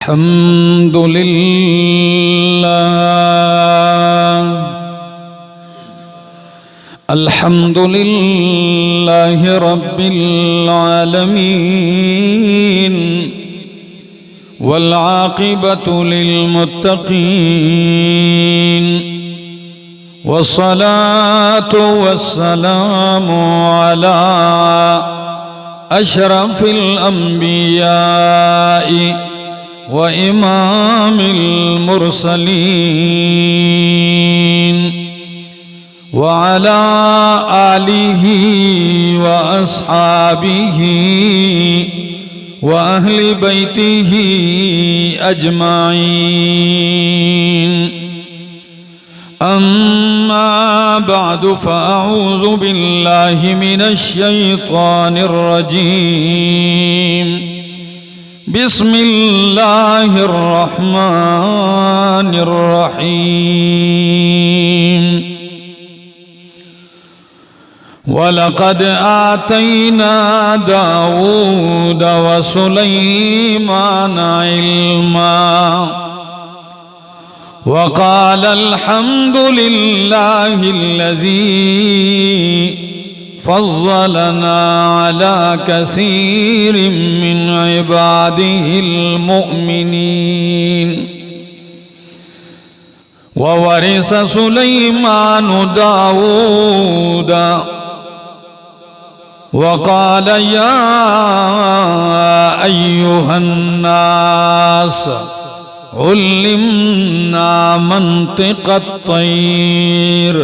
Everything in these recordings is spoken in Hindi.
अल्हम्दुलिल्लाहि रब्बिल आलमीन वल आक़िबतु लिल मुत्तक़ीन वस्सलातु वस्सलामु अला अशरफिल अंबियाइ व इमामिल मुरसलीन व अला आलिहि व अस्हाबिहि व अहलि बैतिहि अजमाइन। अम्मा बअदु फ़अऊज़ु बिल्लाहि मिनश शैतानिर रजीम। बिस्मिल्लाहिर रहमानिर रहीम। वलक़द आतैना दाऊद व सुलैमान इल्मा वक़ाल अल्हम्दुलिल्लाहिल्लज़ी फ़ज़्ज़लना अला कसीरिम मिन इबादिहिल मुअमिनीन। ववरिस सुलैमान दाऊद वक़ाल या अय्युहन्नास उल्लिमना मंतिक़त तैर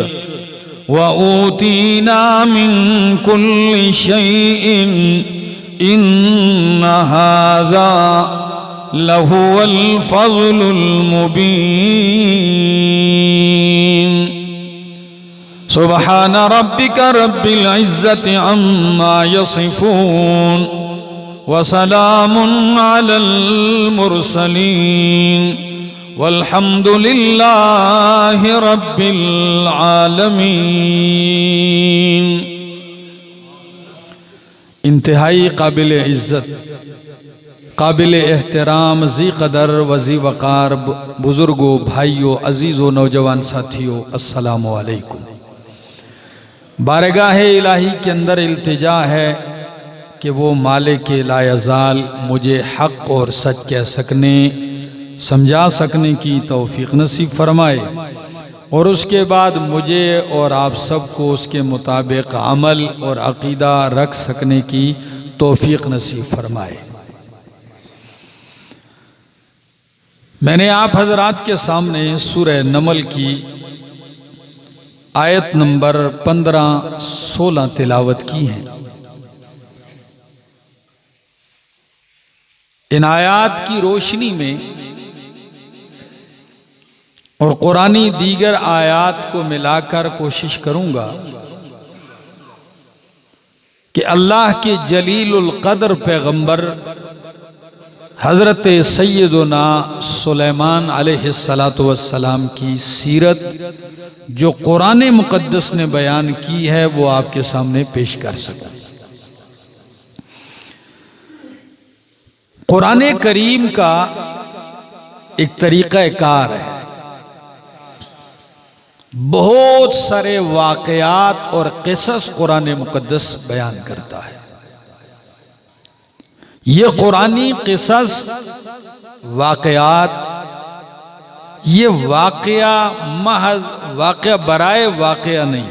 व ऊतीना मिन कुल्लि शैइन इन्न हाज़ा लहुवल फ़ज़्लुल मुबीन। सुब्हान रब्बिका रब्बिल इज़्ज़ति अम्मा यसिफ़ून व सलामुन अलल मुरसलीन वल्हम्दुलिल्लाहि रब्बिल आलमीन। इंतहाई काबिल इज़्ज़त, काबिल एहतराम, ज़ी क़दर वज़ी वक़ार बुज़ुर्गों, भाइयों, अज़ीज़ों, नौजवान साथियों, अस्सलामु अलैकुम। बारगाह इलाही के अंदर इल्तिजा है कि वो मालिक लायज़ाल मुझे हक़ और सच कह सकने, समझा सकने की तौफ़ीक़ नसीब फरमाए और उसके बाद मुझे और आप सबको उसके मुताबिक अमल और अक़ीदा रख सकने की तौफ़ीक़ नसीब फरमाए। मैंने आप हज़रात के सामने सूरह नमल की आयत नंबर 15-16 तिलावत की हैं। इन आयात की रोशनी में और कुरानी दीगर आयात को मिलाकर कोशिश करूंगा कि अल्लाह के जलीलुल क़द्र पैगंबर हज़रत सैयदना सुलेमान अलैहिस्सलातु वस्सलाम की सीरत जो कुरान मुक़द्दस ने बयान की है वो आपके सामने पेश कर सकूं। कुरान करीम का एक तरीक़ा कार है, बहुत सारे वाक़यात और क़िसस कुरान मुक़द्दस बयान करता है। ये कुरानी क़िसस वाक़यात, ये वाक़या महज वाक़या बराए वाक़या नहीं,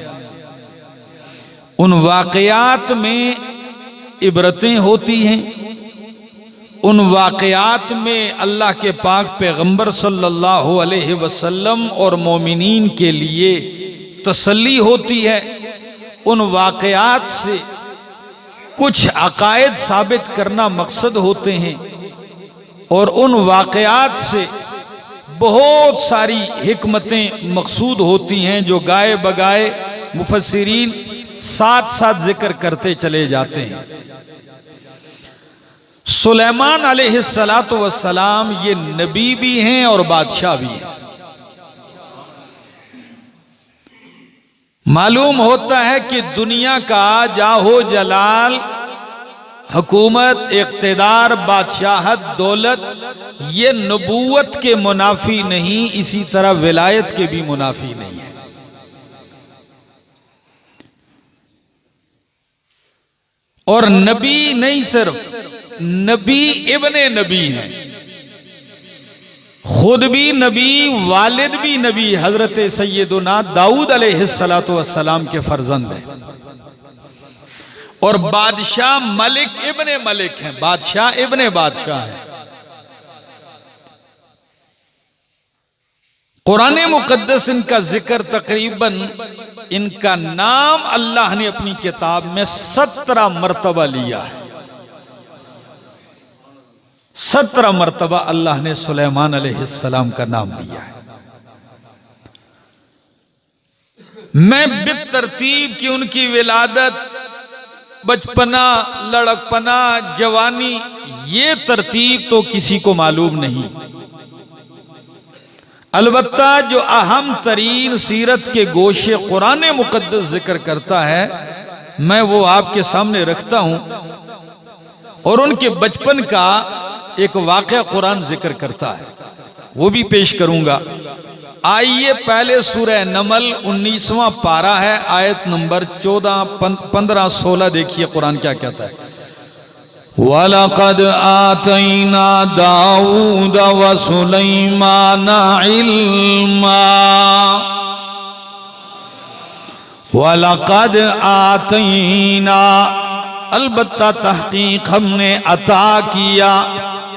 उन वाक़यात में इबरतें होती हैं, उन वाक़यात में अल्लाह के पाक पैगंबर सल्लल्लाहु अलैहि वसल्लम और मोमिनीन के लिए तसल्ली होती है। उन वाक़यात से कुछ अक़ायद साबित करना मकसद होते हैं और उन वाक़यात से बहुत सारी हिकमतें मकसूद होती हैं जो गाए बगाए मुफस्सिरीन साथ साथ जिक्र करते चले जाते हैं। सुलेमान अलैहिस्सलातु वस्सलाम ये नबी भी हैं और बादशाह भी हैं। मालूम होता है कि दुनिया का जाहो जलाल हुकूमत, इक़्तिदार, बादशाहत, दौलत, ये नबूवत के मुनाफी नहीं, इसी तरह विलायत के भी मुनाफी नहीं है। और नबी नहीं, सिर्फ नबी इब्ने नबी हैं, खुद भी नबी, वालिद भी नबी, हजरत सैयदुना दाऊद अलैहिस्सलातु वस्सलाम के फर्जंद हैं। और बादशाह मलिक इब्ने मलिक हैं, बादशाह इब्ने बादशाह हैं। कुरान मुकद्दस इनका जिक्र तकरीबन, इनका नाम अल्लाह ने अपनी किताब में 17 मरतबा लिया है। 17 मरतबा अल्लाह ने सुलेमान अलैहिस्सलाम का नाम लिया है। मैं बितरतीब की उनकी विलादत, बचपना, लड़कपना, जवानी, ये तरतीब तो किसी को मालूम नहीं। अलबत्ता जो अहम तरीन सीरत के गोशे कुरान मुकद्दस जिक्र करता है, मैं वो आपके सामने रखता हूं। और उनके बचपन का एक वाक़या कुरान जिक्र करता है, वो भी पेश करूंगा। आइए पहले सूरह नमल 19वां पारा है, आयत नंबर 14, 15, 16 देखिए कुरान क्या कहता है। वलक़द आतैना दाऊद व सुलैमान इल्मा, वलक़द आतैना, अलबत्ता तहकीक हमने अता किया,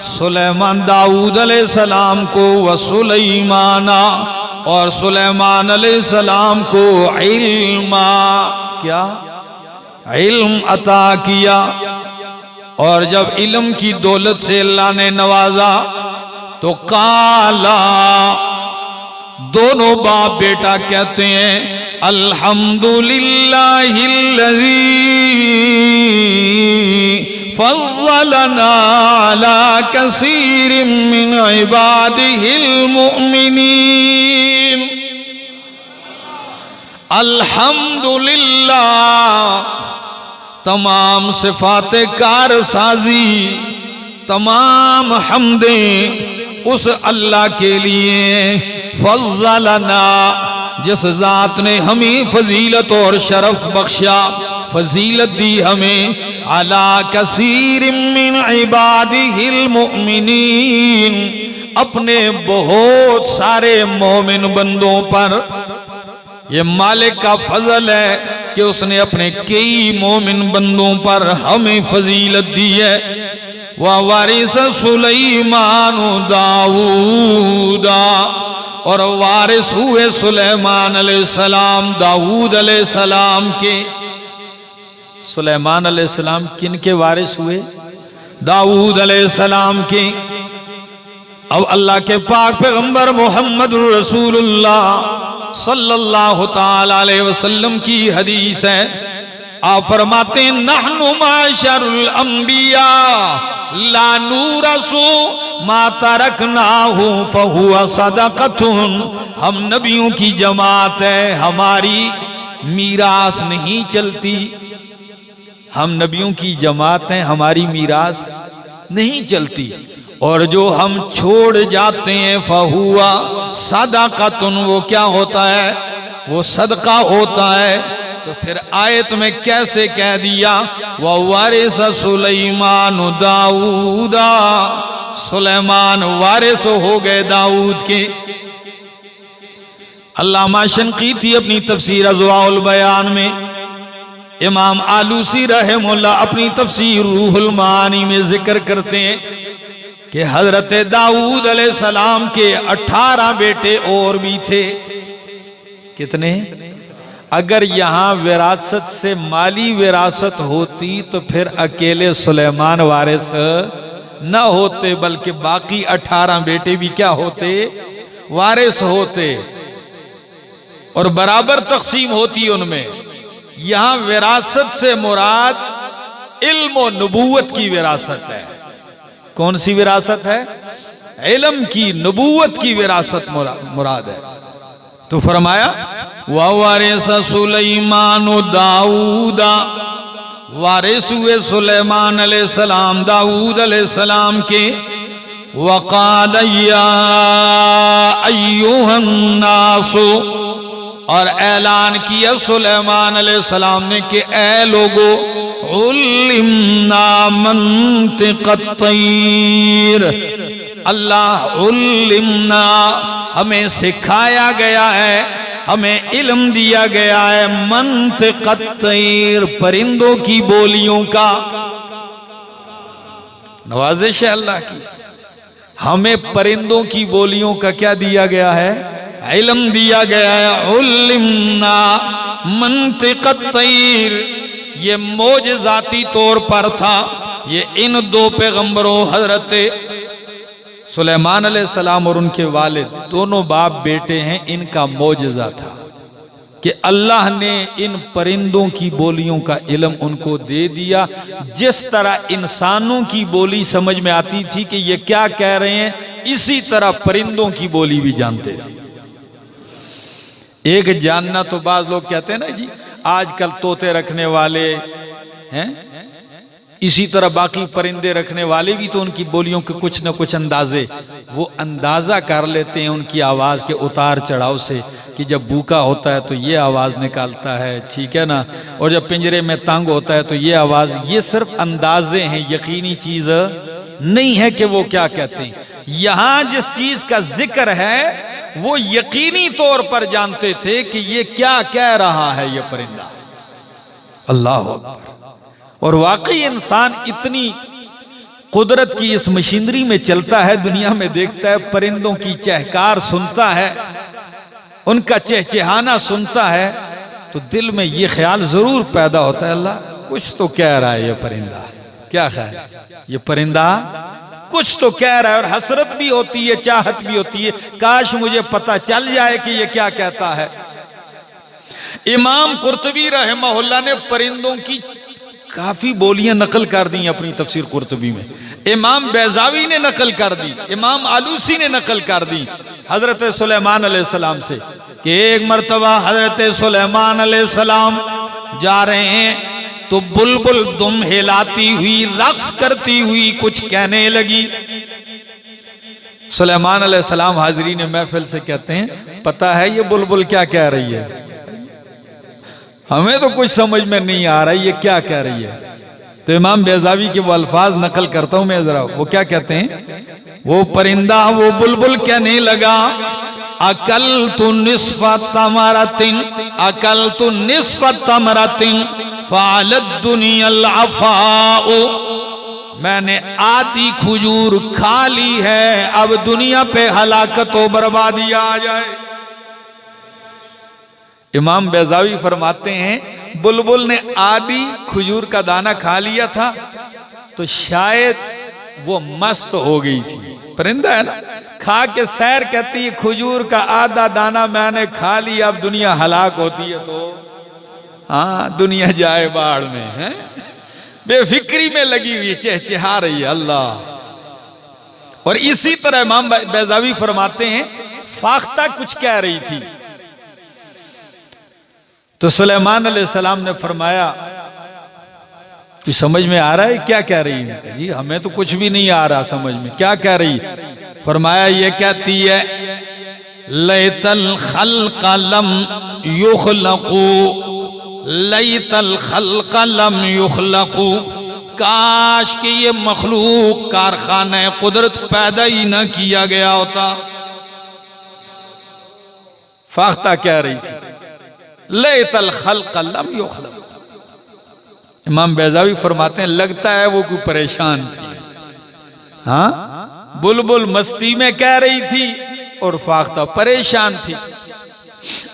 सुलेमान दाऊद अलैहिस्सलाम को, व सुलैमाना, और सुलेमान अलैहिस्सलाम को, इल्मा, क्या इल्म अता किया। और जब इल्म की दौलत से अल्लाह ने नवाजा तो काला, दोनों बाप बेटा कहते हैं, अल्हम्दुलिल्लाहिल्लज़ी फज़्ज़लना अला कसीरिम मिन इबादिहिल मुअमिनीन। अल्हम्दुलिल्लाह, तमाम सिफाते कारसाजी, तमाम हम्दें उस अल्लाह के लिए, फज़्ज़लना, जिस जात ने हमें फजीलत और शरफ बख्शा, फजीलत दी हमें, अला कसीरिम मिन इबादिहिल मुअमिनीन, अपने बहुत सारे मोमिन बंदों पर। ये मालिक का फजल है कि उसने अपने कई मोमिन बंदों पर हमें फजीलत दी है। वह वारिस सुलैमान दाऊदा, और वारिस हुए सुलेमान अलैहिस्सलाम दाऊद अलैहिस्सलाम के। सुलेमान अलैहिस्सलाम किन के वारिस हुए? दाऊद अलैहिस्सलाम के। अब अल्लाह के पाक पैगंबर मोहम्मद रसूलुल्लाह सल्लल्लाहु ताला अलैहि वसल्लम की हदीस है। आप फरमाते हैं, नहनु माशरुल अंबिया ला नूरसु मा तरकनाहु फहुवा सदक़तुन। हम नबियों की जमात है, हमारी मीरास नहीं चलती। हम नबियों की जमात हैं, हमारी मीरास नहीं चलती। और जो हम छोड़ जाते हैं फहुआ सदक़तुन, वो क्या होता है? वो सदका होता है। तो फिर आयत में कैसे कह दिया, वह वारिस सुलैमान दाऊदा, सुलेमान वारिस हो गए दाऊद के। अल्लामा शंक़ीती अपनी तफसीर अज़वाउल बयान में, इमाम आलूसी रहमहुल्लाह अपनी तफसीर रूहुल मानी में जिक्र करते हैं कि हजरत दाऊद अलैहिस्सलाम के 18 बेटे और भी थे। कितने? अगर यहां विरासत से माली विरासत होती तो फिर अकेले सुलेमान वारिस न होते, बल्कि बाकी 18 बेटे भी क्या होते? वारिस होते, और बराबर तकसीम होती उनमें। यहां विरासत से मुराद इल्म और नबूवत की विरासत है। कौन सी विरासत है? इल्म की, नबूवत की विरासत मुराद है। तो फरमाया, वारिस सुलैमान दाऊदा वारिस हुए सुलेमान अलैहिस्सलाम दाऊद अलैहिस्सलाम के। वक़ाल या अय्युहन नासु, और ऐलान किया सुलेमान अलैहिस्सलाम ने कि ऐ लोगो, उल्लिमना मंतिक़त तैर, अल्लाह उल्लिमना, हमें सिखाया गया है, हमें इल्म दिया गया है, मंतिक़त तैर, परिंदों की बोलियों का। नवाजिश है अल्लाह की, हमें परिंदों की बोलियों का क्या दिया गया है, इल्म दिया गया है। उल्लिमना मंतिक़त तैर, ये मोजज़ाती तौर पर था। ये इन दो पैगंबरों हजरत सुलेमान अलैहिस्सलाम और उनके वालिद दोनों बाप बेटे हैं, इनका मोजज़ा था कि अल्लाह ने इन परिंदों की बोलियों का इल्म उनको दे दिया। जिस तरह इंसानों की बोली समझ में आती थी कि ये क्या कह रहे हैं, इसी तरह परिंदों की बोली भी जानते थे। एक जानना तो बाज लोग कहते हैं ना जी, आजकल तोते रखने वाले हैं, इसी तरह बाकी परिंदे रखने वाले भी तो उनकी बोलियों के कुछ न कुछ अंदाजे वो अंदाजा कर लेते हैं उनकी आवाज के उतार चढ़ाव से, कि जब भूखा होता है तो ये आवाज निकालता है, ठीक है ना, और जब पिंजरे में तंग होता है तो ये आवाज। ये सिर्फ अंदाजे हैं, यकीनी चीज नहीं है कि वो क्या कहते हैं। यहां जिस चीज का जिक्र है वो यकीनी तौर पर जानते थे कि ये क्या कह रहा है ये परिंदा। अल्लाह अकबर। और वाकई इंसान इतनी कुदरत की इस मशीनरी में चलता है, दुनिया में देखता है, परिंदों की चहकार सुनता है, उनका चहचहाना सुनता है, तो दिल में ये ख्याल जरूर पैदा होता है, अल्लाह कुछ तो कह रहा है ये परिंदा। क्या ख्याल, ये परिंदा कुछ तो कह रहा है। और हसरत भी होती है, चाहत भी होती है, काश मुझे पता चल जाए कि ये क्या कहता है। इमाम कुर्तुबी रहमहुल्लाह ने परिंदों की काफी बोलियां नकल कर दी अपनी तफसीर कुर्तुबी में। इमाम बैजावी ने नकल कर दी, इमाम आलूसी ने नकल कर दी हजरत सुलेमान अलैहिस्सलाम से कि एक मर्तबा हजरत सुलेमान अलैहिस्सलाम जा रहे हैं तो बुलबुल दुम हिलाती हुई, रक्स करती हुई कुछ कहने लगी। सुलेमान अलैहिस्सलाम हाजरीन महफिल से कहते हैं, पता है ये बुलबुल क्या कह रही है? हमें तो कुछ समझ में नहीं आ रहा है ये क्या कह रही है। तो इमाम बैजावी के वो अल्फाज नकल करता हूं मैं जरा, वो क्या कहते हैं, वो परिंदा वो बुलबुल कहने लगा, अकल तु निस्फ़ तमरतिन, अकल तु निस्फ़ तमरतिन फ़अलत दुनियल अफ़ाउ, मैंने आधी खजूर खा ली है, अब दुनिया पे हलाकत और बर्बादी आ जाए। इमाम बैजावी फरमाते हैं बुलबुल ने आधी खजूर का दाना खा लिया था तो शायद वो मस्त हो गई थी। परिंदा है ना, खा के सैर कहती है खजूर का आधा दाना मैंने खा लिया, अब दुनिया हलाक होती है तो हाँ दुनिया जाए बाढ़ में, है बेफिक्री में लगी हुई, चहचहा रही है अल्लाह। और इसी तरह इमाम बैजावी फरमाते हैं फाख्ता कुछ कह रही थी तो सुलेमान अलैहिस्सलाम ने फरमाया कि समझ में आ रहा है क्या कह रही है? जी हमें तो कुछ भी नहीं आ रहा समझ में, क्या कह रही? फरमाया ये कहती है लैतल खल्क़ लम युख़लक़ू, लैतल खल्क़ लम युख़लक़ू, काश कि ये मखलूक कारखाने कुदरत पैदा ही न किया गया होता। फाख्ता कह रही थी लैतल खल्क़ लम युख़लक़ू। इमाम बैजावी फरमाते हैं लगता है वो कोई परेशान थी। हाँ बुलबुल मस्ती में कह रही थी और फाख्ता परेशान थी।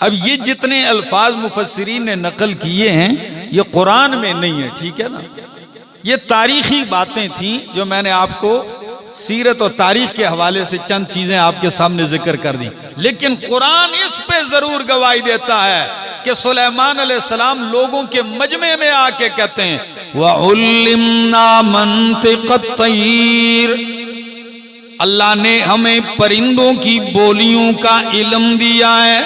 अब ये जितने अल्फाज मुफस्सिरीन ने नकल किए हैं ये कुरान में नहीं है, ठीक है ना, ये तारीखी बातें थी जो मैंने आपको सीरत और तारीख के हवाले से चंद चीजें आपके सामने जिक्र कर दी। लेकिन कुरान इस पे जरूर गवाही देता है कि सुलेमान अलैहिस्सलाम लोगों के मजमे में आके कहते हैं व उल्लिमना मंतिक़त तैर, अल्लाह ने हमें परिंदों की बोलियों का इल्म दिया है।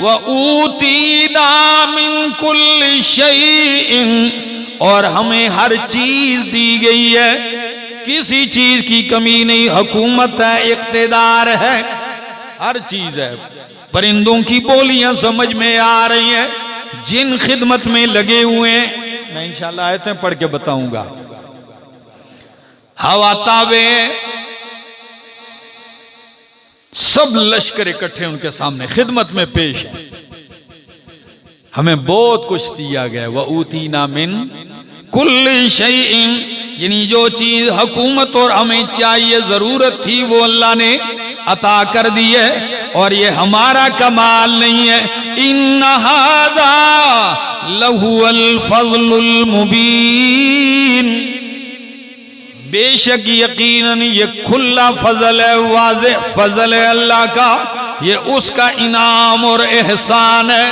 व ऊतीना मिन कुल्लि शैइन, और हमें हर चीज दी गई है, किसी चीज की कमी नहीं। हुकूमत है, इख्तिदार है, हर चीज है। परिंदों की बोलियां समझ में आ रही हैं, जिन खिदमत में लगे हुए हैं। मैं इंशाल्लाह आयतें पढ़ के बताऊंगा। हवा ताबे, सब लश्कर इकट्ठे उनके सामने खिदमत में पेश है। हमें बहुत कुछ दिया गया। वह ऊतीना मिन कुल्ली शैइन, यानी जो चीज हुकूमत और हमें चाहिए, जरूरत थी, वो अल्लाह ने अता कर दी है। और ये हमारा कमाल नहीं है। इन्ना हादा लहुल फज़लुल मुबीन, बेशक यकीनन ये खुला फजल है, वाज़ेह फजल है अल्लाह का, ये उसका इनाम और एहसान है।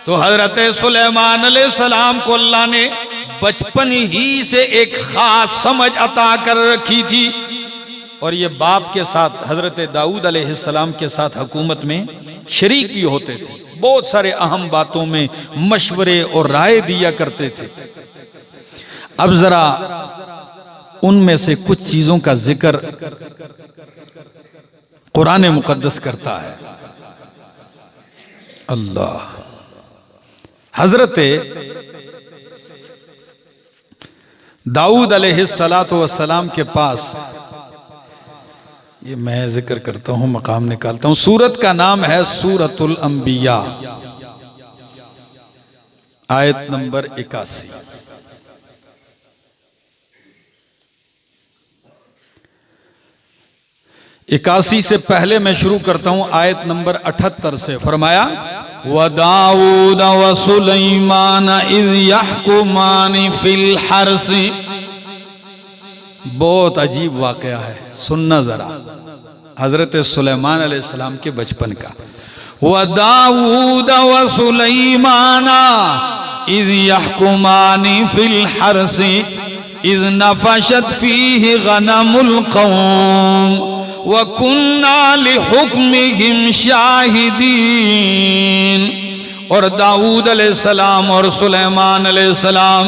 तो हजरत सुलेमान अलैहिस्सलाम को अल्लाह ने बचपन ही से एक खास समझ अता कर रखी थी। और ये बाप के साथ, हजरत दाऊद अलैहिस्सलाम के साथ हुकूमत में शरीक भी होते थे। बहुत सारे अहम बातों में मशवरे और राय दिया करते थे। अब जरा उनमें से कुछ चीजों का जिक्र कुरान मुकद्दस करता है। अल्लाह, हजरत दाऊद अलैहिस्सलातु वस्सलाम के पास, ये मैं जिक्र करता हूं, मकाम निकालता हूं। सूरत का नाम है सूरतुल अंबिया, आयत नंबर 81। इक्यासी से पहले मैं शुरू करता हूं आयत नंबर 78 से। फरमाया व दाऊद व सुलैमान इज़ यहकुमानी फिल हर्स। बहुत अजीब वाकया है, सुनना जरा, हजरत सुलैमान अलैहिस्सलाम के बचपन का। व दाऊद व सुलैमान इज़ यहकुमानी फिल हर्स इज़ नफशत फीहि गनमुल कौम व कुन्ना लिहुक्मिहिम शाहिदीन। और दाऊद अलैहिस्सलाम और सुलैमान अलैहिस्सलाम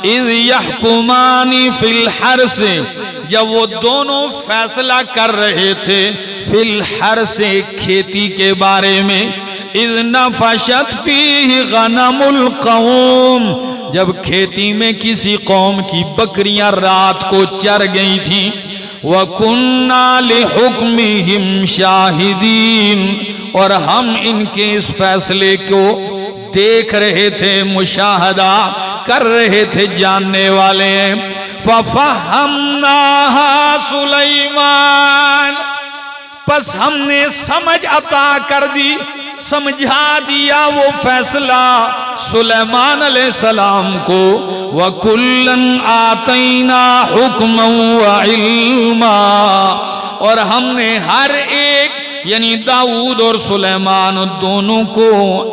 इज़ यहकुमानी फिल हर्स, जब वो दोनों फैसला कर रहे थे, फिल हर्स खेती के बारे में, इज़ नफशत फीहि गनमुल कौम, जब खेती में किसी कौम की बकरियां रात को चर गई थी। व कुन्ना लिहुक्मिहिम शाहिदीन, और हम इनके इस फैसले को देख रहे थे, मुशाहदा कर रहे थे, जानने वाले हैं। फफहमनाहा सुलैमान, बस हमने समझ अता कर दी, समझा दिया वो फैसला सुलेमान अलैहिस्सलाम को। व कुल्लन आतैना हुक्मन व इल्मा, और हमने हर एक यानी दाऊद और सुलेमान दोनों को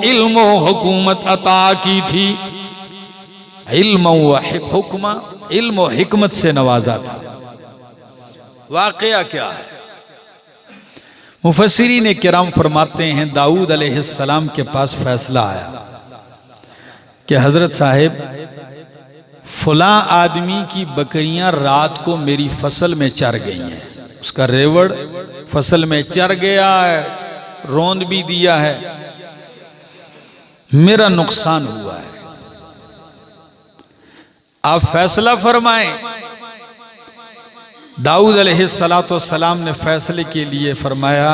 इल्म व हुकूमत अता की थी। इल्म व हुक्मा, इल्म व हिकमत से नवाजा था। वाकया क्या है? मुफस्सिरीन किराम फरमाते हैं, दाऊद अलैहिस्सलाम के पास फैसला आया कि हजरत साहिब, फलां आदमी की बकरियां रात को मेरी फसल में चर गई हैं, उसका रेवड़ फसल में चर गया है, रोंद भी दिया है, मेरा नुकसान हुआ है, आप फैसला फरमाएं। दाऊद अलैहिस्सलाम ने फैसले के लिए फरमाया,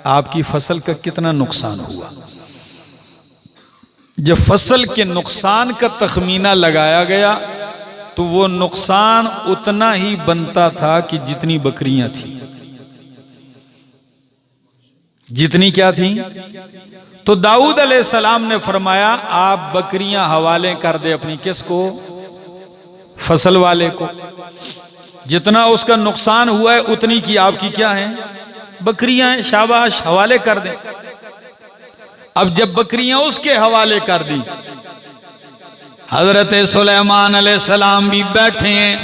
आपकी फसल का कितना नुकसान हुआ? जब फसल के नुकसान का तखमीना लगाया गया तो वो नुकसान उतना ही बनता था कि जितनी बकरियां थी। जितनी क्या थी? तो दाऊद अलैहिस्सलाम ने फरमाया, आप बकरियां हवाले कर दे अपनी, किसको? फसल वाले को। जितना उसका नुकसान हुआ है उतनी की आपकी क्या है? बकरियां हैं, शाबाश, हवाले कर दे। अब जब बकरियां उसके हवाले कर दी, हजरत सुलेमान अलैहिस्सलाम भी बैठे हैं,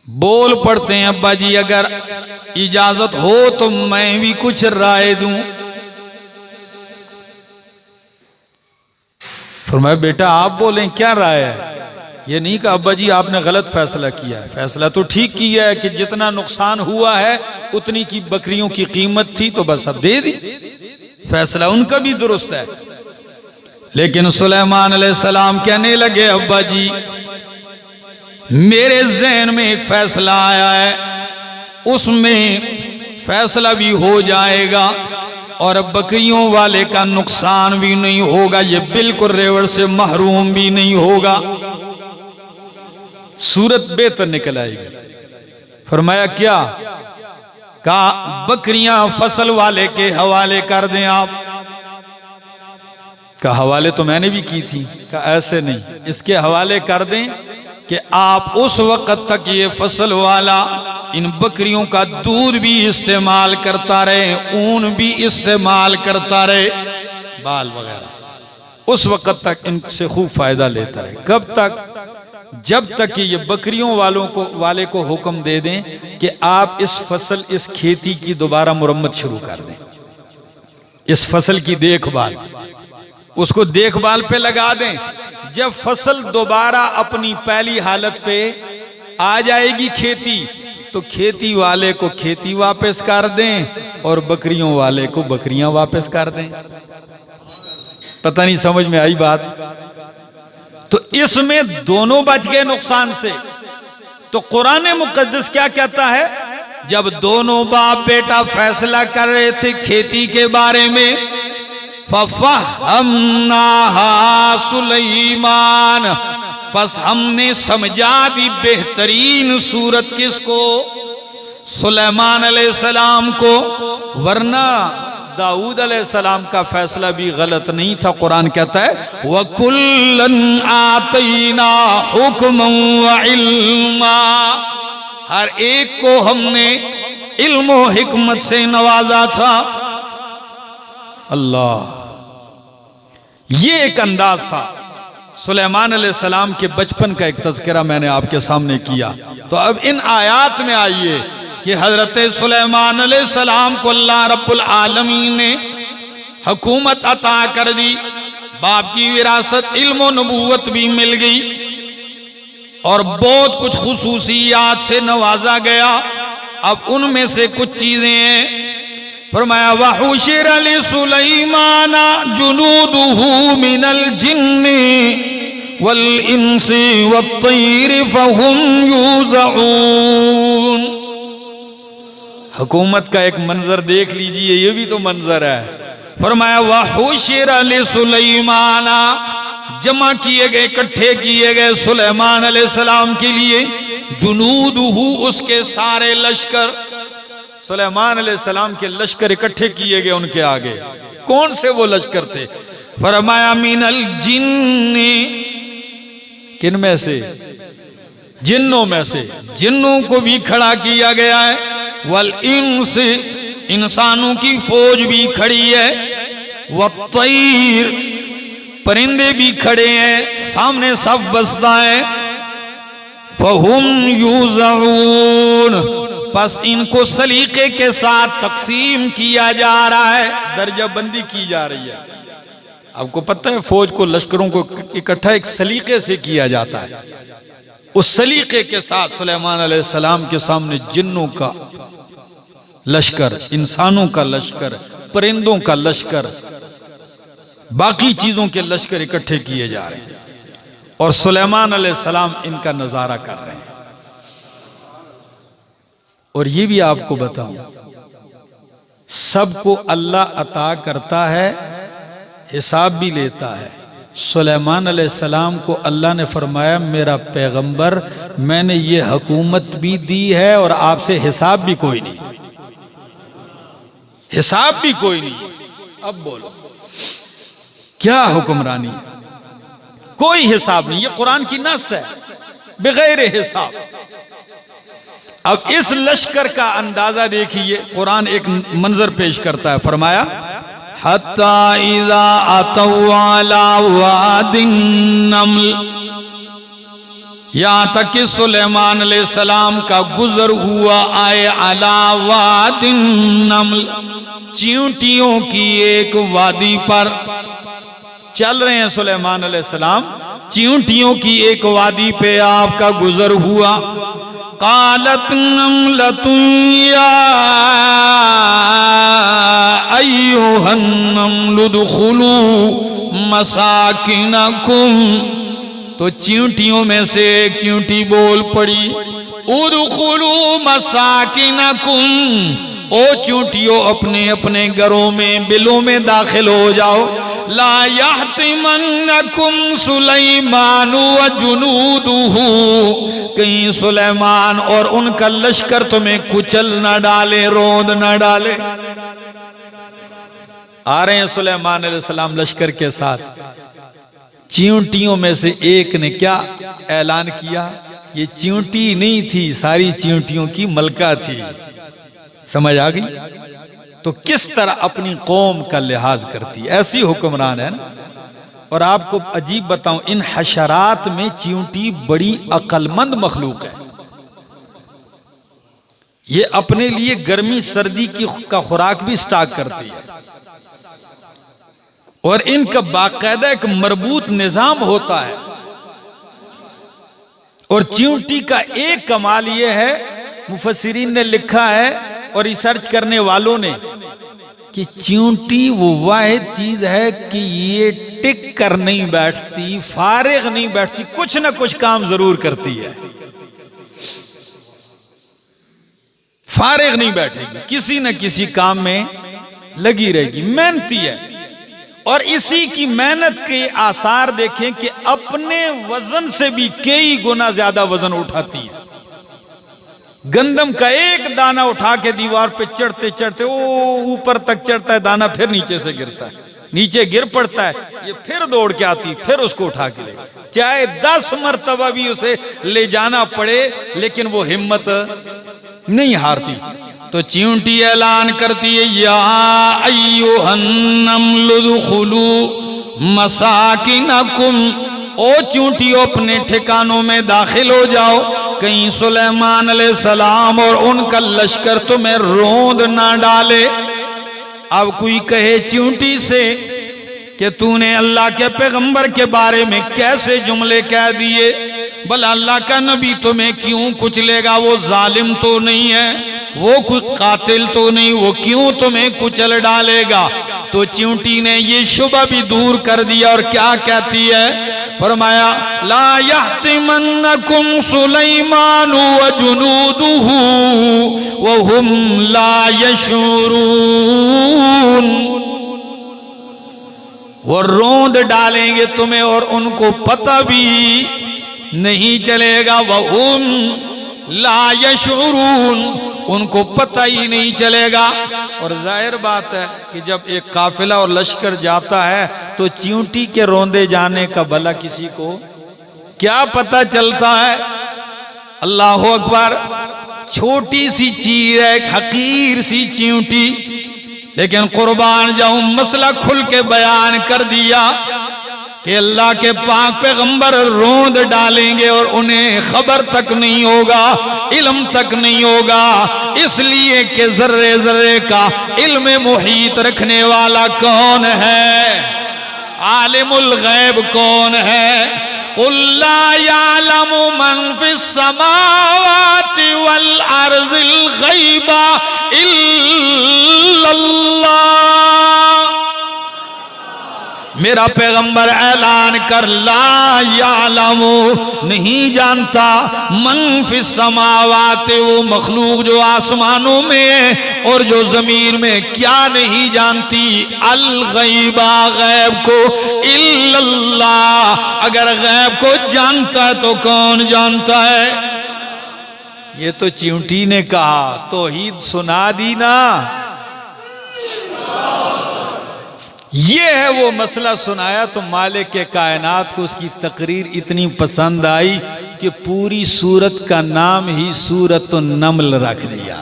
बोल पड़ते हैं, अब्बा जी अगर इजाजत हो तो मैं भी कुछ राय दूं। फरमाया बेटा आप बोलें क्या राय है। ये नहीं कि अब्बा जी आपने गलत फैसला किया है, फैसला तो ठीक किया है कि जितना नुकसान हुआ है उतनी की बकरियों की कीमत थी तो बस अब दे दी, फैसला उनका भी दुरुस्त है। लेकिन सुलेमान अलैहिस्सलाम कहने लगे अब्बा जी मेरे ज़हन में एक फैसला आया है, उसमें फैसला भी हो जाएगा और बकरियों वाले का नुकसान भी नहीं होगा, ये बिल्कुल रेवड़ से महरूम भी नहीं होगा, सूरत बेहतर निकल आएगी। फरमाया क्या? कहा बकरियां फसल वाले के हवाले कर दें आप। का हवाले तो मैंने भी की थी। कहा ऐसे नहीं, इसके हवाले कर दें कि आप उस वक्त तक ये फसल वाला इन बकरियों का दूध भी इस्तेमाल करता रहे, ऊन भी इस्तेमाल करता रहे, बाल वगैरह, उस वक्त तक इनसे खूब फायदा लेता रहे। कब तक? जब तक कि ये बकरियों वाले को हुक्म दे दें कि आप इस फसल, इस खेती की दोबारा मुरम्मत शुरू कर दें, इस फसल की देखभाल, उसको देखभाल पे लगा दें। जब फसल दोबारा अपनी पहली हालत पे आ जाएगी खेती, तो खेती वाले को खेती वापस कर दें और बकरियों वाले को बकरियां वापस कर दें। पता नहीं समझ में आई बात? तो इसमें दोनों बच गए नुकसान से। तो कुरान मुकद्दस क्या कहता है? जब दोनों बाप बेटा फैसला कर रहे थे खेती के बारे में, फफ़हमनाहा सुलैमान, बस हमने समझा दी बेहतरीन सूरत किसको? सुलेमान अलैहिस्सलाम को। वरना दाऊद अलैहिस्सलाम का फैसला भी गलत नहीं था। कुरान कहता है वकुल्लन आतैना हुक्मन व इल्मा, हर एक को हमने इल्म व हिकमत से नवाजा था। अल्लाह, ये एक अंदाज था। सुलेमान अलैहिस्सलाम के बचपन का एक तज़किरा मैंने आपके सामने किया। तो अब इन आयात में आइए कि हजरत सुलेमान अलैहिस्सलाम को अल्लाह रब्बुल आलमीन ने हुकूमत अता कर दी, बाप की विरासत इल्म व नबूवत भी मिल गई और बहुत कुछ खुसूसियात से नवाजा गया। अब उनमें से कुछ चीजें हैं। फरमाया वहुशिर लि सुलैमाना जुनूदुहु मिनल जिन्नि वल इंसी वत्तैरि फहुम यूज़ऊन। हुकूमत का एक मंजर देख लीजिए, ये भी तो मंजर है। फरमाया वहुशिर लि सुलैमाना, जमा किए गए, इकट्ठे किए गए सुलेमान अलैहिस्सलाम के लिए, जुनूदुहु, उसके सारे लश्कर, सुलेमान अलैहिस्सलाम के लश्कर इकट्ठे किए गए उनके आगे। कौन से वो लश्कर थे? फरमाया मिनल जिन्नी, किन में से? जिन्नों में से, जिन्नों को भी खड़ा किया गया है। वल इंस, इंसानों की फौज भी खड़ी है। वत्तैर, परिंदे भी खड़े हैं, सामने सब बसता है। फहुम यूज़ऊन, बस इनको सलीके के साथ तकसीम किया जा रहा है, दर्जा बंदी की जा रही है। आपको पता है फौज को, लश्करों को इकट्ठा एक सलीके से किया जाता है। उस सलीके के साथ सुलेमान अलैहिस्सलाम के सामने जिन्नों का लश्कर, इंसानों का लश्कर, परिंदों का लश्कर, बाकी चीजों के लश्कर इकट्ठे किए जा रहे हैं और सुलेमान अलैहिस्सलाम इनका नजारा कर रहे हैं। और ये भी आपको बताऊं, सबको अल्लाह अता करता है, हिसाब भी लेता है। सुलेमान अलैहिस्सलाम को अल्लाह ने फरमाया मेरा पैगंबर, मैंने ये हुकूमत भी दी है और आपसे हिसाब भी कोई नहीं, हिसाब भी कोई नहीं। अब बोलो क्या हुक्मरानी? कोई हिसाब नहीं, ये कुरान की नस है, बगैर हिसाब। अब इस लश्कर का अंदाजा देखिए, कुरान एक मंजर पेश करता है। फरमाया हत्ता इज़ा अतौ अला वादिन नम्ल, यहां तक कि सुलेमान अलैहिस्सलाम का गुजर हुआ आए अला वादिन नम्ल, चींटियों की एक वादी पर। चल रहे हैं सुलेमान अलैहिस्सलाम, चींटियों की एक वादी पे आपका गुजर हुआ। कालत नमलतुन या अय्युहन नमलु दुखुलू मसाकिनकुम, तो चींटियों में से एक चींटी बोल पड़ी, उदखुलू मसाकिनकुम, ओ चींटियों अपने अपने घरों में, बिलों में दाखिल हो जाओ। ला यहतिमन्नकुम सुलैमान व जुनूदुहु, कहीं सुलेमान और उनका लश्कर तुम्हें कुचल न डाले, रोंद न डाले। आ रहे हैं सुलेमान अलैहिस्सलाम लश्कर के साथ। चींटियों में से एक ने क्या ऐलान किया, ये चींटी नहीं थी, सारी चींटियों की मलका थी। समझ आ गई? तो किस तरह अपनी कौम का लिहाज करती, ऐसी हुक्मरान है ना। और आपको अजीब बताऊं, इन हशरात में चींटी बड़ी अक्लमंद मखलूक है। ये अपने लिए गर्मी सर्दी का खुराक भी स्टॉक करती है, और इनका बाकायदा एक मरबूत निजाम होता है। और चींटी का एक कमाल यह है, मुफस्सिरीन ने लिखा है और रिसर्च करने वालों ने, कि चींटी वो वाहिद चीज है कि ये टिक कर नहीं बैठती, फारिग नहीं बैठती, कुछ ना कुछ काम जरूर करती है। फारिग नहीं बैठेगी, किसी न किसी काम में लगी रहेगी, मेहनती है। और इसी की मेहनत के आसार देखें कि अपने वजन से भी कई गुना ज्यादा वजन उठाती है। गंदम का एक दाना उठा के दीवार पे चढ़ते चढ़ते वो ऊपर तक चढ़ता है, दाना फिर नीचे से गिरता है, नीचे गिर पड़ता है, ये फिर दौड़ के आती, फिर उसको उठा के ले, चाहे 10 मरतबा भी उसे ले जाना पड़े, लेकिन वो हिम्मत नहीं हारती। तो चींटी ऐलान करती है, या अय्युहन नमलु दुखुलू मसाकिनकुम, ओ चींटियों अपने ठिकानों में दाखिल हो जाओ, कहीं सुलेमान अलैहिस्सलाम और उनका लश्कर तुम्हें रोंद ना डाले। अब कोई कहे चींटी से कि तूने अल्लाह के पैगंबर के बारे में कैसे जुमले कह दिए, भला अल्लाह का नबी तुम्हें क्यों कुचलेगा, वो जालिम तो नहीं है, वो कोई कातिल तो नहीं, वो क्यों तुम्हें कुचल डालेगा। तो चींटी ने ये शुबा भी दूर कर दिया और क्या कहती है, फरमाया, ला यहतिमन्नकुम सुलैमान व जुनूदुहु व हुम ला यशूरून, वो रोंद डालेंगे तुम्हें और उनको पता भी नहीं चलेगा। वह हुम ला यशूरून, उनको पता ही नहीं चलेगा। और जाहिर बात है कि जब एक काफिला और लश्कर जाता है तो चींटी के रोंदे जाने का भला किसी को क्या पता चलता है। अल्लाह अकबर, छोटी सी चीज है, एक हकीर सी चींटी, लेकिन कुर्बान जाऊं मसला खुल के बयान कर दिया कि अल्लाह के पाक पैगंबर रोंद डालेंगे और उन्हें खबर तक नहीं होगा, इल्म तक नहीं होगा, इसलिए कि जर्रे जर्रे का इल्म मुहीत रखने वाला कौन है, आलिमुल गैब कौन है। कुल ला यालमु मन फिस समावाति वल अर्जिल गैबा इल्लल्लाह, मेरा पैगंबर ऐलान कर, ला यालमु, नहीं जानता, मन फिस समावाति, वो मखलूक जो आसमानों में और जो जमीन में, क्या नहीं जानती, अल गैबा, गैब को, इल्लल्लाह, अगर गैब को जानता है तो कौन जानता है। ये तो चींटी ने कहा, तौहीद सुना दी ना। ये है वो मसला सुनाया तो मालिक के कायनात को उसकी तकरीर इतनी पसंद आई कि पूरी सूरत का नाम ही सूरत नमल रख दिया,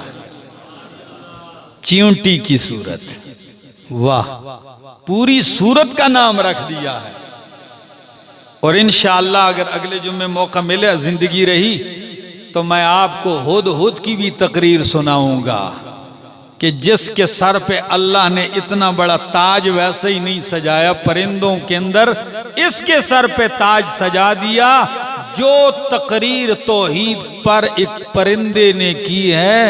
चींटी की सूरत। वाह, पूरी सूरत का नाम रख दिया है। और इंशाअल्लाह अगर अगले जुम्मे मौका मिले, जिंदगी रही, तो मैं आपको हुद हुद की भी तकरीर सुनाऊंगा कि जिसके सर पे अल्लाह ने इतना बड़ा ताज वैसे ही नहीं सजाया परिंदों के अंदर, इसके सर पे ताज सजा दिया। जो तकरीर तौहीद पर एक परिंदे ने की है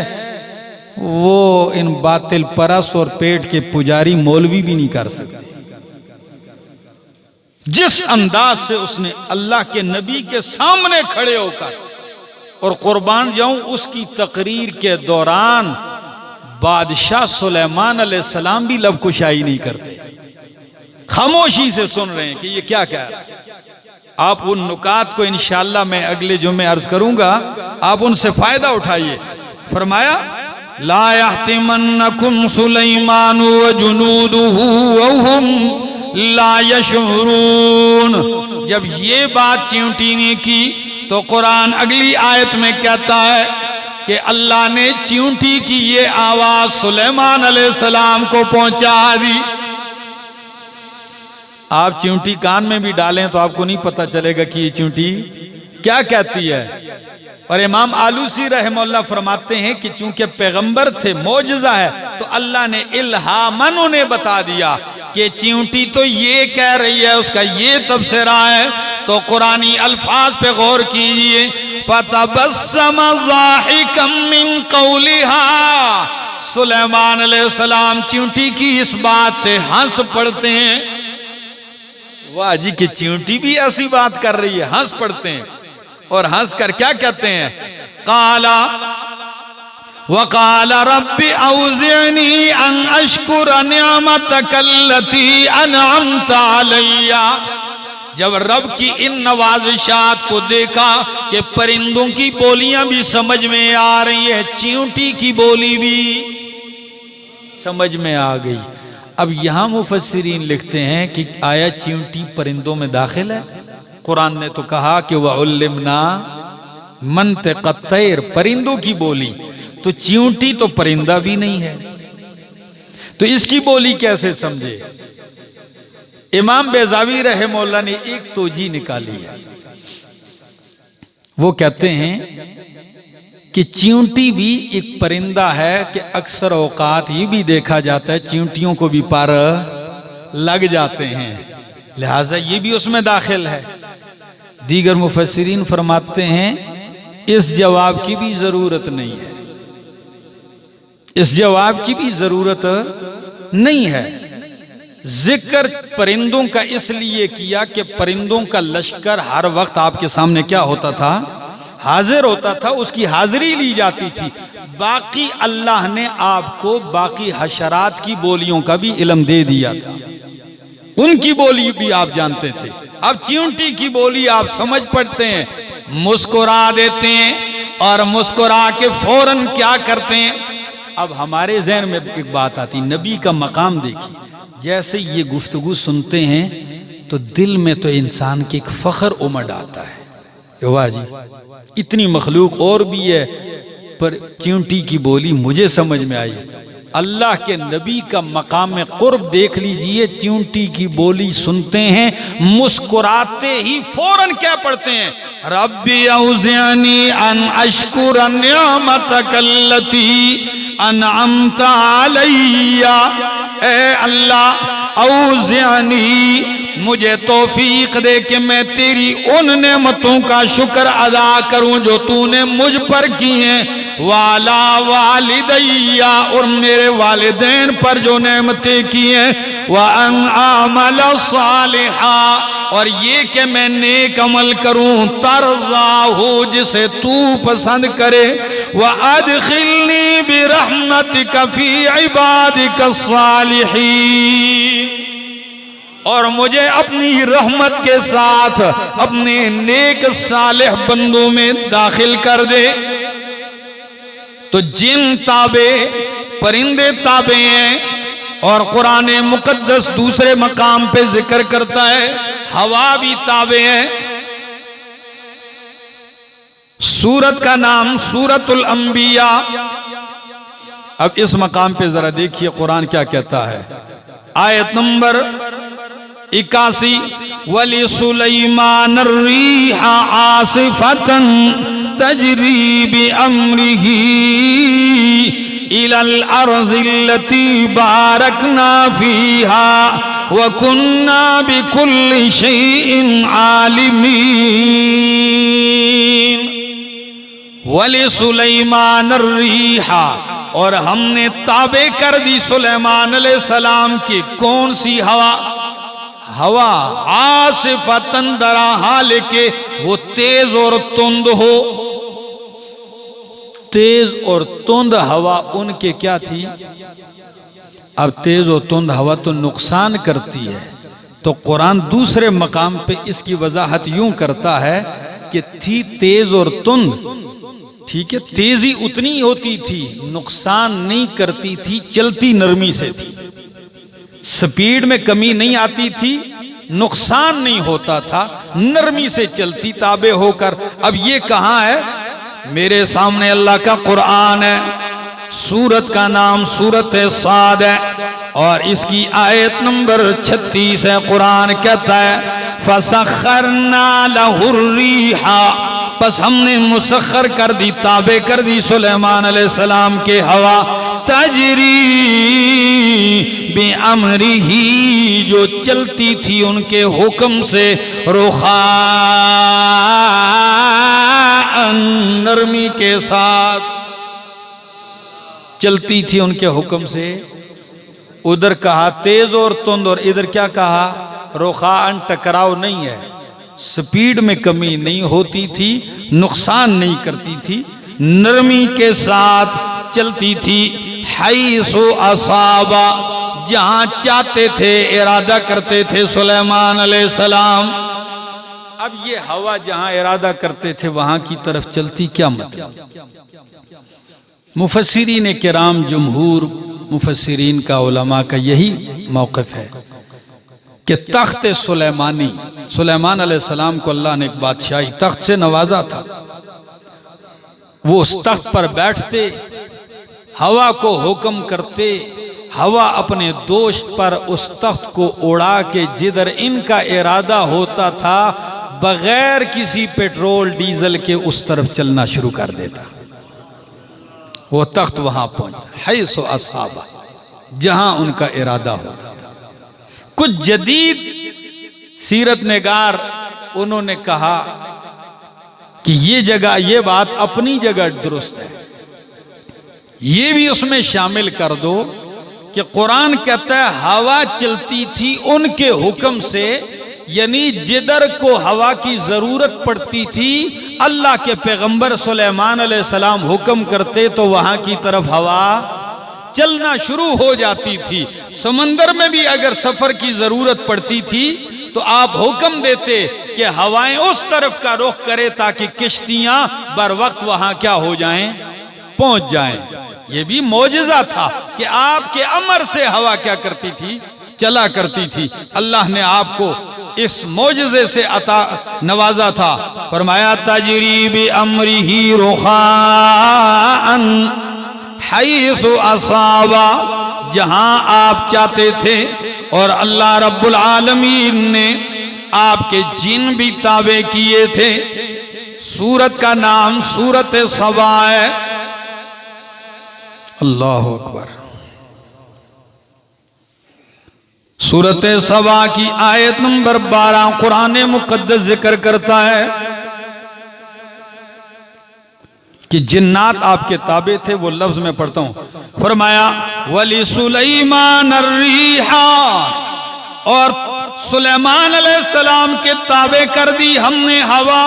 वो इन बातिल परस और पेट के पुजारी मौलवी भी नहीं कर सकते। जिस अंदाज से उसने अल्लाह के नबी के सामने खड़े होकर और कुर्बान जाऊं उसकी तकरीर के दौरान बादशाह सुलेमान अलैहिस्सलाम भी लब कुशाई नहीं करते, खामोशी से सुन रहे हैं कि ये क्या कह रहा है। आप उन नुकात को इंशाअल्लाह मैं अगले जुम्मे अर्ज करूंगा, आप उनसे फायदा उठाइए। फरमाया ला यहतिमन्नकुम सुलैमान व जुनूदुहु वहुम ला यशउरून। जब ये बात चींटी ने की तो कुरान अगली आयत में कहता है कि अल्लाह ने चींटी की ये आवाज सुलेमान अलैहिस्सलाम को पहुंचा दी। आप चींटी कान में भी डालें तो आपको नहीं पता चलेगा कि ये चींटी क्या कहती है। और इमाम आलूसी रहमतुल्लाह फरमाते हैं कि चूंकि पैगंबर थे, मौजज़ा है, तो अल्लाह ने इल्हामन उन्हें बता दिया कि चींटी तो ये कह रही है, उसका ये तबसरा है। तो कुरानी अल्फाज पे गौर कीजिए, फतबस्सम ज़ाहिकम मिन कौलिहा। सुलेमान अलैहिस्सलाम चींटी की इस बात से हंस पड़ते हैं। वाह जी कि चींटी भी ऐसी बात कर रही है, हंस पड़ते हैं। और हंस कर क्या कहते हैं, काला वकाला रब्बी औज़िअनी अन अश्कुर निअमतक अल्लती अनअमत अलैया। जब रब की इन नवाजिशात को देखा कि परिंदों की बोलियां भी समझ में आ रही है, चींटी की बोली भी समझ में आ गई। अब यहां मुफस्सिरीन लिखते हैं कि आया चींटी परिंदों में दाखिल है। कुरान ने तो कहा कि वह उल्लिमना मंतिक़ तैर, परिंदों की बोली, तो चींटी तो परिंदा भी नहीं है, तो इसकी बोली कैसे समझे। इमाम बेज़ावी रहमतुल्लाह ने एक तोजी निकाली है। वो कहते हैं कि चींटी भी एक परिंदा है कि अक्सर औकात ये भी देखा जाता है चींटियों को भी पर लग जाते हैं, लिहाजा ये भी उसमें दाखिल है। दीगर मुफस्सिरीन फरमाते हैं इस जवाब की भी जरूरत नहीं है, इस जवाब की भी जरूरत नहीं है। जिक्र परिंदों का इसलिए किया कि परिंदों का लश्कर हर वक्त आपके सामने क्या होता था, हाजिर होता था, उसकी हाजिरी ली जाती थी। बाकी अल्लाह ने आपको बाकी हशरात की बोलियों का भी इल्म दे दिया था, उनकी बोली भी आप जानते थे। अब चींटी की बोली आप समझ पड़ते हैं, मुस्कुरा देते हैं और मुस्कुरा के फौरन क्या करते हैं। अब हमारे ज़हन में एक बात आती, नबी का मकाम देखिए, जैसे ये गुफ्तगू सुनते हैं तो दिल में तो इंसान की एक फख्र उमड़ आता है। वाह जी, इतनी मखलूक और भी है, पर चींटी की बोली मुझे समझ में आई। अल्लाह के नबी का मकाम में कुर्ब देख लीजिए, चींटी की बोली सुनते हैं, मुस्कुराते ही फौरन क्या पढ़ते हैं, रब्बी औज़िअनी अन अश्कुर निअमतक अल्लती अनअमत अलैया। ए अल्लाह औज़िअनी, मुझे तौफीक दे कि मैं तेरी उन नेमतों का शुक्र अदा करूं जो तूने मुझ पर की हैं, वाला वालिदैया, और मेरे वालिदैन पर जो नेमतें की हैं, व अन आमल सालिहा, और ये कि मैं नेक अमल करूं, तरज़ा हो जिसे तू पसंद करे, व अदखिलनी बिरहमतिक फी इबादिक सालिहीन, और मुझे अपनी रहमत के साथ अपने नेक सालिह बंदों में दाखिल कर दे। तो जिन ताबे, परिंदे ताबे हैं, और कुरान मुकद्दस दूसरे मकाम पे जिक्र करता है हवा भी ताबे हैं। सूरत का नाम सूरतुल अंबिया। अब इस मकाम पे जरा देखिए कुरान क्या कहता है, आयत नंबर 81, वली सुलैमान अर्रीहा आसिफतन तजरी बि अम्रिही इलल अर्ज़िल्लती बारकना फीहा व कुन्ना बिकुल्लि शैइन आलिमीन। वली सुलैमान अर्रीहा, और हमने ताबे कर दी सुलेमान अलैहिस्सलाम की कौन सी हवा? हवा आसिफतन दरा हाल के वो तेज और तुंद हो। तेज और तुंद हवा उनके क्या थी? अब तेज और तुंद हवा तो नुकसान करती है, तो कुरान दूसरे मकाम पे इसकी वजाहत यूं करता है कि थी तेज और तुंद, ठीक है, तेजी उतनी होती थी, नुकसान नहीं करती थी, चलती नरमी से थी, स्पीड में कमी नहीं आती थी, नुकसान नहीं होता था, नरमी से चलती ताबे होकर। अब ये कहां है? मेरे सामने अल्लाह का कुरान है, सूरत का नाम सूरत साद है और इसकी आयत नंबर 36 है। कुरान कहता है फसखरना लहुर्रीहा, बस हमने मुसख्खर कर दी, ताबे कर दी सुलेमान अलैहिस्सलाम के हवा, तजरी बिअमरिही, जो चलती थी उनके हुक्म से, रुखाअन, नरमी के साथ चलती थी उनके हुक्म से। उधर कहा तेज और तुंद और इधर क्या कहा? रुखाअन, टकराव नहीं है, स्पीड में कमी नहीं होती थी, नुकसान नहीं करती थी, नरमी के साथ चलती थी। हैसो असाबा, जहां चाहते थे, इरादा करते थे सुलेमान अलैहिस्सलाम। अब ये हवा जहां इरादा करते थे वहां की तरफ चलती, क्या मतलब? मुफस्सिरीन किराम, जमहूर मुफस्सिरीन का, उलमा का यही मौक़िफ़ है कि तख्त सुलेमानी, सुलेमान अलैहिस्सलाम को अल्लाह ने एक बादशाही तख्त से नवाजा था, वो उस तख्त पर बैठते, हवा को हुक्म करते, हवा अपने दोस्त पर उस तख्त को उड़ा के जिधर इनका इरादा होता था बगैर किसी पेट्रोल डीजल के उस तरफ चलना शुरू कर देता। वो तख्त वहां पहुंचता, हैसो असाबा, जहां उनका इरादा होता था। कुछ जदीद सीरत निगार उन्होंने कहा कि ये जगह, ये बात अपनी जगह दुरुस्त है, ये भी उसमें शामिल कर दो कि कुरान कहता है हवा चलती थी उनके हुक्म से, यानी जिधर को हवा की जरूरत पड़ती थी अल्लाह के पैगंबर सुलेमान अलैहिस्सलाम हुक्म करते तो वहां की तरफ हवा चलना शुरू हो जाती थी। समंदर में भी अगर सफर की जरूरत पड़ती थी तो आप हुक्म देते कि हवाएं उस तरफ का रुख करे ताकि किश्तियां बर वक्त वहां क्या हो जाएं, पहुंच जाएं। ये भी मौजज़ा था कि आपके अमर से हवा क्या करती थी, चला करती थी। अल्लाह ने आपको इस मौजज़े से अता नवाजा था। फरमाया तजरी बि अमरिही रुखाअन हैसु असाबा, जहां आप चाहते थे, और अल्लाह रब्बुल आलमीन ने आपके जिन भी ताबे किए थे। सूरत का नाम सूरत सबा है। अल्लाह अकबर। सूरत सबा की आयत नंबर 12 कुरान मुकद्दस जिक्र करता है कि जिन्नात आपके ताबे थे। वो लफ्ज में पढ़ता हूं, फरमाया वली सुलैमान अर्रीहा, और सुलेमान अलैहिस्सलाम के ताबे कर दी हमने हवा,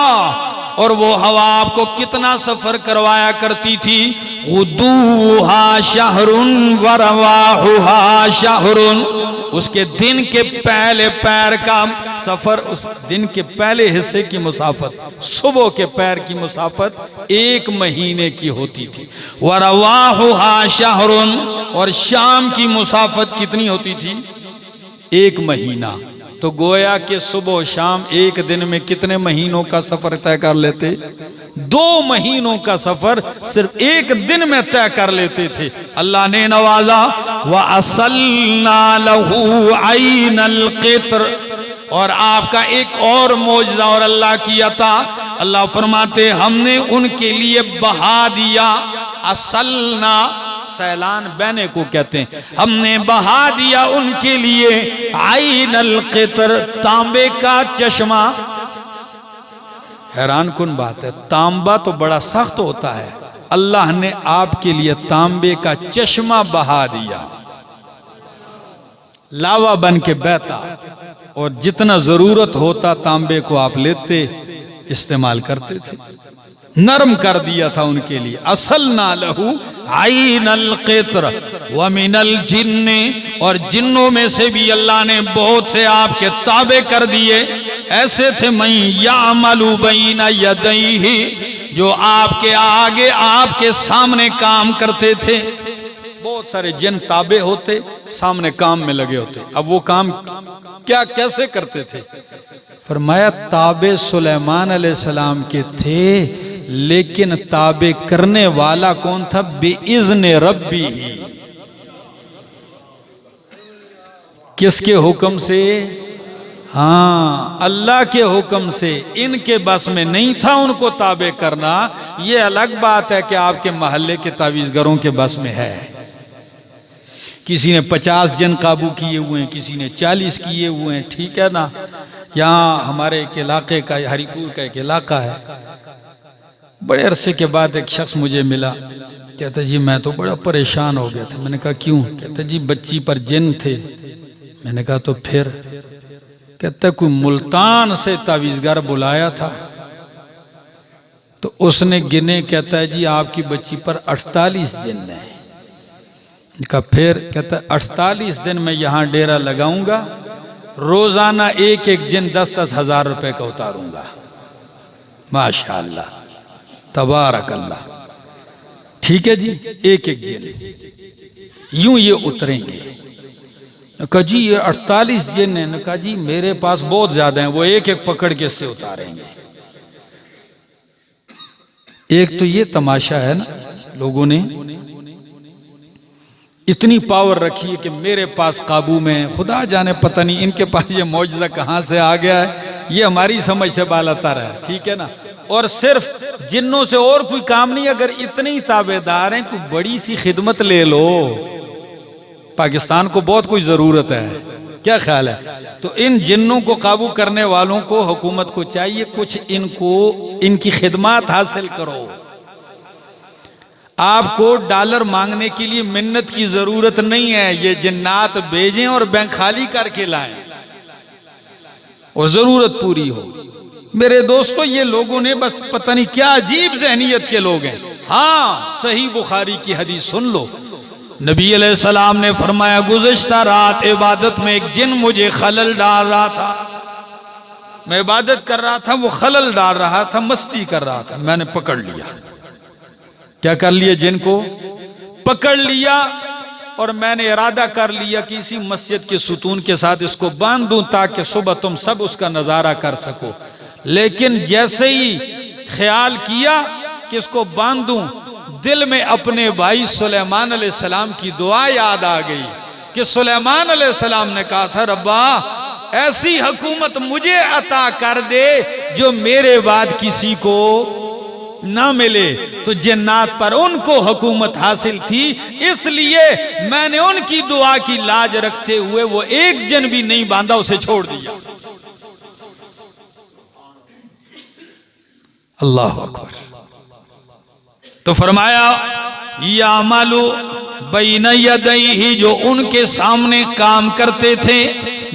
और वो हवा आपको कितना सफर करवाया करती थी। गुदूहा शहरुन वरवाहुहा शहरुन, उसके दिन के पहले पैर का सफर, उस दिन के पहले हिस्से की मुसाफत, सुबह के पैर की मुसाफत 1 महीने की होती थी। वरवाहुहा शहरुन, और शाम की मुसाफत कितनी होती थी? 1 महीना। तो गोया के सुबह शाम 1 दिन में कितने महीनों का सफर तय कर लेते? 2 महीनों का सफर सिर्फ 1 दिन में तय कर लेते थे। अल्लाह ने नवाजा, व असलना लहू ऐनल क़ित्र, और आपका एक और मौजज़ा और अल्लाह की अता, अल्लाह फरमाते हमने उनके लिए बहा दिया, असलना सैलान बहने को कहते हैं। हमने बहा दिया उनके लिए आइनल क़ितर, तांबे का चश्मा। हैरान कुन बात है, तांबा तो बड़ा सख्त होता है, अल्लाह ने आपके लिए तांबे का चश्मा बहा दिया, लावा बन के बहता, और जितना जरूरत होता तांबे को आप लेते, इस्तेमाल करते थे। नरम कर दिया था उनके लिए। असल ना लहू आइनल क़ितर व मिनल जिन्ने, और जिन्नों में से भी अल्लाह ने बहुत से आपके ताबे कर दिए। ऐसे थे मैं यामलु बैना यदैहि, जो आपके आगे आपके सामने काम करते थे। बहुत सारे जिन ताबे होते, सामने काम में लगे होते। अब वो काम क्या कैसे करते थे? फरमाया ताबे सुलेमान अलैहिस्सलाम के थे, लेकिन ताबे करने वाला कौन था? बिइज़्ने रब्बी ही। किसके हुक्म से? हाँ, अल्लाह के हुक्म से। इनके बस में नहीं था उनको ताबे करना। ये अलग बात है कि आपके मोहल्ले के तावीज़गरों के बस में है। किसी ने 50 जन काबू किए हुए हैं, किसी ने 40 किए हुए हैं, ठीक है ना। यहाँ हमारे एक इलाके का, हरिपुर का एक इलाका है, बड़े अरसे के बाद एक शख्स मुझे मिला, कहता जी मैं तो बड़ा परेशान हो गया था। मैंने कहा क्यों? कहता जी बच्ची पर जिन थे। मैंने कहा तो फिर? कहता कोई मुल्तान से तावीज़गार बुलाया था, तो उसने गिने, कहता है जी आपकी बच्ची पर 48 जिन है। कहा फिर? कहता 48 दिन मैं यहाँ डेरा लगाऊंगा, रोजाना एक एक जिन 10-10 हजार रुपए का उतारूंगा। माशाअल्लाह, तबारक अल्लाह। ठीक है जी, एक एक जिन यूं ये उतरेंगे। कहा जी ये 48 जिन है। कहा जी मेरे पास बहुत ज्यादा हैं, वो एक एक पकड़ के से उतारेंगे। एक तो ये तमाशा है ना, लोगों ने इतनी पावर रखी है कि मेरे पास काबू में, खुदा जाने पता नहीं इनके पास ये मौजज़ा कहाँ से आ गया है, ये हमारी समझ से बालातर है, ठीक है ना। और सिर्फ जिन्नों से और कोई काम नहीं। अगर इतने ही ताबेदार हैं, कोई बड़ी सी खिदमत ले लो। पाकिस्तान को बहुत कोई ज़रूरत है, क्या ख्याल है? तो इन जिन्नों को काबू करने वालों को, हुकूमत को चाहिए कुछ इनको, इनकी खिदमत हासिल करो। आपको डॉलर मांगने के लिए मिन्नत की जरूरत नहीं है, ये जिन्नात भेजें और बैंक खाली करके लाएं और जरूरत पूरी हो। मेरे दोस्तों, ये लोगों ने बस पता नहीं क्या अजीब ज़हनियत के लोग हैं। हाँ, सही बुखारी की हदीस सुन लो। नबी अलैहिस्सलाम ने फरमाया, गुज़िश्ता रात इबादत में एक जिन मुझे खलल डाल रहा था। मैं इबादत कर रहा था, वो खलल डाल रहा था, मस्ती कर रहा था। मैंने पकड़ लिया। क्या कर लिया? जिनको पकड़ लिया, और मैंने इरादा कर लिया कि इसी मस्जिद के सुतून के साथ इसको बांध दूं ताकि सुबह तुम सब उसका नजारा कर सको। लेकिन जैसे ही ख्याल किया कि इसको बांध दूं, दिल में अपने भाई सुलेमान अलैहिस्सलाम की दुआ याद आ गई कि सुलेमान अलैहिस्सलाम ने कहा था, रब्बा ऐसी हुकूमत मुझे अता कर दे जो मेरे बाद किसी को ना मिले। तो जन्नात पर उनको हुकूमत हासिल थी, इसलिए मैंने उनकी दुआ की लाज रखते हुए वो एक जन भी नहीं बांधा, उसे छोड़ दिया। अल्लाह अकबर। तो फरमाया या मालू बैना यदैहि, जो उनके सामने काम करते थे,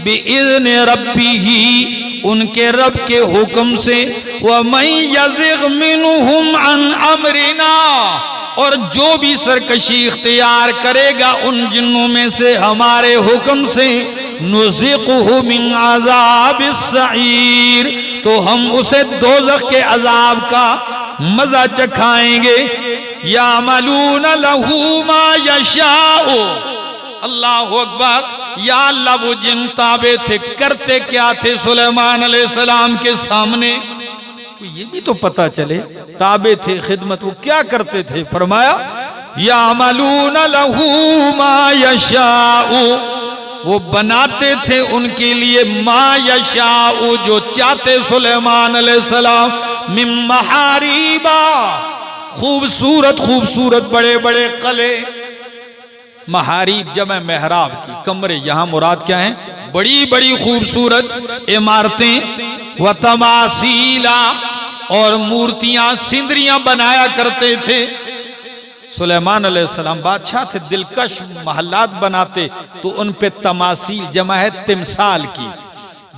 बिइज़्नि रब्बिही, उनके रब के हुक्म से, व मन यज़िग़ मिनहुम अन अमरिना, और जो भी सरकशी इख्तियार करेगा उन जिन्नों में से हमारे हुक्म से, नुज़िक़ुहु मिन अज़ाबिस सईर, तो हम उसे दोज़ख के अजाब का मजा चखाएंगे। यामलून लहू मा यशाओ, अल्लाहु अकबर। या अल्लाह, वो जिन ताबे थे, करते क्या थे सुलेमान अलैहिस्सलाम के सामने? ये भी तो पता चले, ताबे थे, खिदमत, वो क्या करते थे? फरमाया यामलून लहू मा यशाओ, वो बनाते थे उनके लिए मा यशाओ, जो चाहते सुलेमान अलैहिस्सलाम, मिन महारीबा, खूबसूरत खूबसूरत बड़े बड़े कले, महारीब जब मेहराब की, कमरे, यहां मुराद क्या है? बड़ी बड़ी खूबसूरत इमारतें, व तमासीला, और मूर्तियां, सिंदरियां बनाया करते थे। सुलेमान अलैहिस्सलाम बादशाह थे, दिलकश महल्लात बनाते, तो उन पे तमासील जमा है तिमसाल की,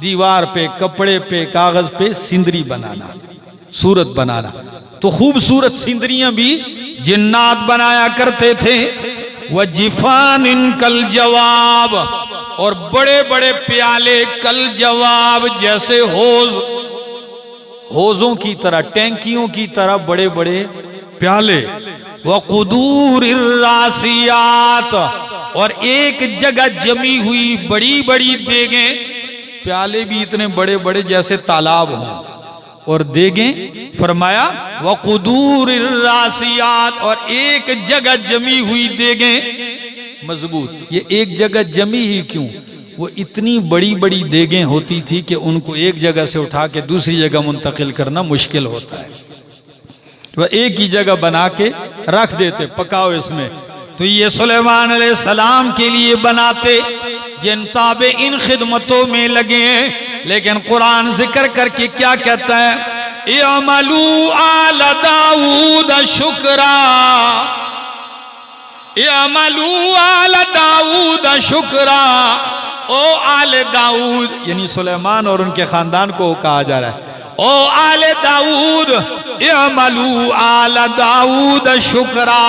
दीवार पे, कपड़े पे, कागज पे सिंदरी बनाना, सूरत बनाना। तो खूबसूरत सिंदरियां भी जिन्नात बनाया करते थे। वह जिफान कल जवाब, और बड़े बड़े प्याले, कल जवाब जैसे होजों की तरह, टैंकियों की तरह बड़े बड़े प्याले। वह कुदूर रासियात, और एक जगह जमी हुई बड़ी बड़ी देगें, प्याले भी इतने बड़े बड़े जैसे तालाब हों, और देगें फरमाया वह कुदूर रासियात, और एक जगह जमी हुई देगें मजबूत। ये एक जगह जमी ही क्यों? वो इतनी बड़ी बड़ी देगें होती थी कि उनको एक जगह से उठा के दूसरी जगह मुंतकिल करना मुश्किल होता है, वह एक ही जगह बना के रख देते, पकाओ इसमें। तो ये सुलेमान अलैहिस्सलाम के लिए बनाते, जिन ताबे इन खिदमतों में लगे हैं। लेकिन कुरान जिक्र करके क्या कहता है? इअमलू आल दाऊद शुक्रा, इअमलू आल दाऊद शुक्रा। ओ आले दाऊद, यानी सुलेमान और उनके खानदान को कहा जा रहा है, ओ आले दाऊद, इअमलू आल दाऊद शुक्रा,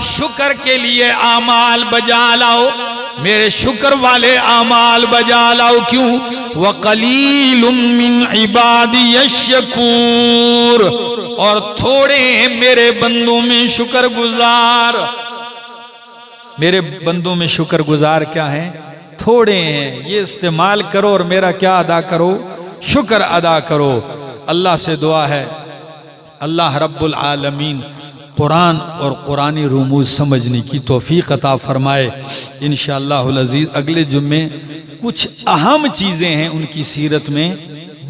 शुक्र के लिए आमाल बजा लाओ, मेरे शुक्र वाले आमाल बजा लाओ। क्यों? वक़लीलुम मिन इबादी यशकूर, और थोड़े हैं मेरे बंदों में शुक्र गुजार। मेरे बंदों में शुक्र गुजार क्या है? थोड़े हैं। ये इस्तेमाल करो और मेरा क्या अदा करो? शुक्र अदा करो। अल्लाह से दुआ है अल्लाह रब्बुल आलमीन कुरान और कुरानी रूमूज़ समझने की तौफीक अता फरमाए। इंशाअल्लाहुल अज़ीज़ अगले जुम्मे कुछ अहम चीज़ें हैं उनकी सीरत में,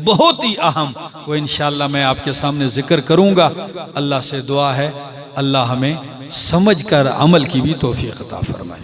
बहुत ही अहम, वो इंशाअल्लाह मैं आपके सामने ज़िक्र करूँगा। अल्लाह से दुआ है अल्लाह हमें समझ कर अमल की भी तौफीक अता फरमाए।